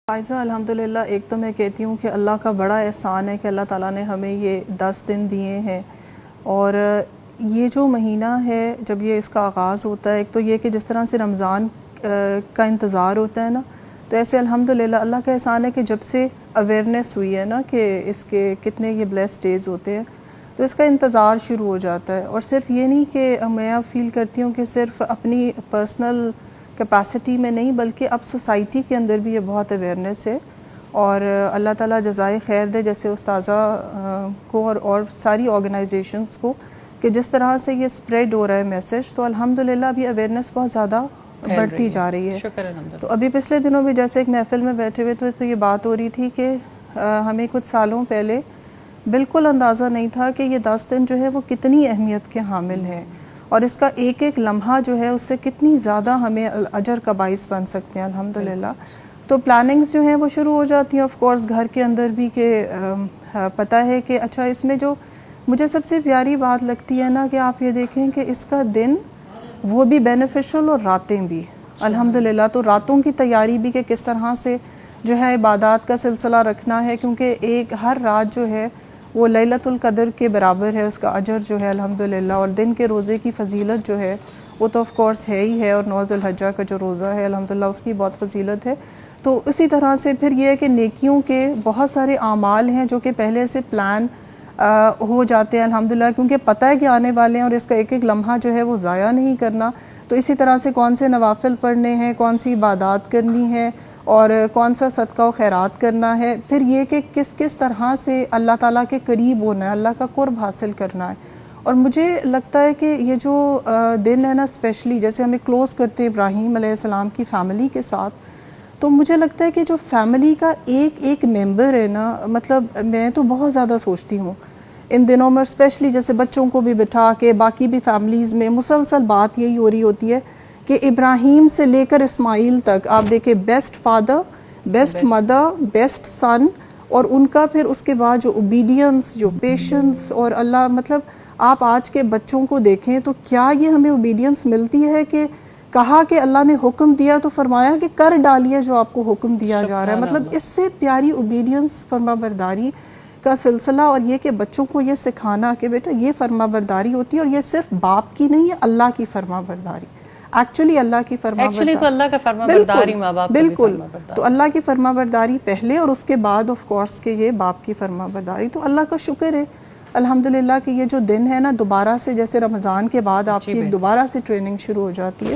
عائزہ الحمدللہ ایک تو میں کہتی ہوں کہ اللہ کا بڑا احسان ہے کہ اللہ تعالیٰ نے ہمیں یہ 10 دن دیے ہیں، اور یہ جو مہینہ ہے جب یہ اس کا آغاز ہوتا ہے، ایک تو یہ کہ جس طرح سے رمضان کا انتظار ہوتا ہے نا، تو ایسے الحمدللہ اللہ کا احسان ہے کہ جب سے اویئرنیس ہوئی ہے نا کہ اس کے کتنے یہ بلیسڈ ڈیز ہوتے ہیں، تو اس کا انتظار شروع ہو جاتا ہے۔ اور صرف یہ نہیں کہ میں اب فیل کرتی ہوں کہ صرف اپنی پرسنل کیپیسٹی میں نہیں، بلکہ اب سوسائٹی کے اندر بھی یہ بہت اویئرنیس ہے، اور اللہ تعالیٰ جزائے خیر دے جیسے استاذہ کو اور ساری آرگنائزیشنز کو کہ جس طرح سے یہ اسپریڈ ہو رہا ہے میسج، تو الحمدللہ ابھی اویئرنیس بہت زیادہ بڑھتی جا رہی ہے۔ شکر الحمدللہ۔ تو ابھی پچھلے دنوں میں جیسے ایک محفل میں بیٹھے ہوئے تھے تو یہ بات ہو رہی تھی کہ ہمیں کچھ سالوں پہلے بالکل اندازہ نہیں تھا کہ یہ 10 دن جو ہے وہ کتنی اہمیت کے حامل ہیں، اور اس کا ایک ایک لمحہ جو ہے اس سے کتنی زیادہ ہمیں اجر کا باعث بن سکتے ہیں الحمدللہ۔ تو پلاننگز جو ہیں وہ شروع ہو جاتی ہیں آف کورس گھر کے اندر بھی کہ پتہ ہے کہ اچھا اس میں جو مجھے سب سے پیاری بات لگتی ہے نا کہ آپ یہ دیکھیں کہ اس کا دن وہ بھی بینیفیشل اور راتیں بھی الحمدللہ۔ تو راتوں کی تیاری بھی کہ کس طرح سے جو ہے عبادات کا سلسلہ رکھنا ہے، کیونکہ ایک ہر رات جو ہے وہ لیلۃ القدر کے برابر ہے، اس کا اجر جو ہے الحمدللہ، اور دن کے روزے کی فضیلت جو ہے وہ تو آف کورس ہے ہی ہے، اور 9 ذی الحجہ کا جو روزہ ہے الحمدللہ اس کی بہت فضیلت ہے۔ تو اسی طرح سے پھر یہ ہے کہ نیکیوں کے بہت سارے اعمال ہیں جو کہ پہلے سے پلان ہو جاتے ہیں الحمدللہ، کیونکہ پتہ ہے کہ آنے والے ہیں اور اس کا ایک ایک لمحہ جو ہے وہ ضائع نہیں کرنا۔ تو اسی طرح سے کون سے نوافل پڑھنے ہیں، کون سی عبادات کرنی ہے، اور کون سا صدقہ و خیرات کرنا ہے، پھر یہ کہ کس کس طرح سے اللہ تعالیٰ کے قریب ہونا ہے، اللہ کا قرب حاصل کرنا ہے۔ اور مجھے لگتا ہے کہ یہ جو دن ہے نا اسپیشلی جیسے ہمیں کلوز کرتے ہیں ابراہیم علیہ السلام کی فیملی کے ساتھ، تو مجھے لگتا ہے کہ جو فیملی کا ایک ایک ممبر ہے نا، مطلب میں تو بہت زیادہ سوچتی ہوں ان دنوں میں، اسپیشلی جیسے بچوں کو بھی بٹھا کے باقی بھی فیملیز میں مسلسل بات یہی ہو رہی ہوتی ہے کہ ابراہیم سے لے کر اسماعیل تک آپ دیکھیں best father, best mother, best son, اور ان کا پھر اس کے بعد جو اوبیڈینس، جو پیشنس، اور اللہ مطلب آپ آج کے بچوں کو دیکھیں تو کیا یہ ہمیں اوبیڈینس ملتی ہے کہ کہا کہ اللہ نے حکم دیا تو فرمایا کہ کر ڈالیے جو آپ کو حکم دیا جا رہا ہے، مطلب اس سے پیاری اوبیڈینس فرما برداری کا سلسلہ، اور یہ کہ بچوں کو یہ سکھانا کہ بیٹا یہ فرما برداری ہوتی ہے، اور یہ صرف باپ کی نہیں ہے، اللہ کی فرما برداری، ایکچولی اللہ کی فرما برداری، تو اللہ کا فرما برداری ماں باپ کا بھی فرما برداری، تو اللہ کی فرما برداری پہلے اور اس کے بعد آف کورس کہ یہ باپ کی فرما برداری۔ تو اللہ کا شکر ہے الحمدللہ کہ یہ جو دن ہے نا دوبارہ سے جیسے رمضان کے بعد آپ کی دوبارہ سے ٹریننگ شروع ہو جاتی ہے۔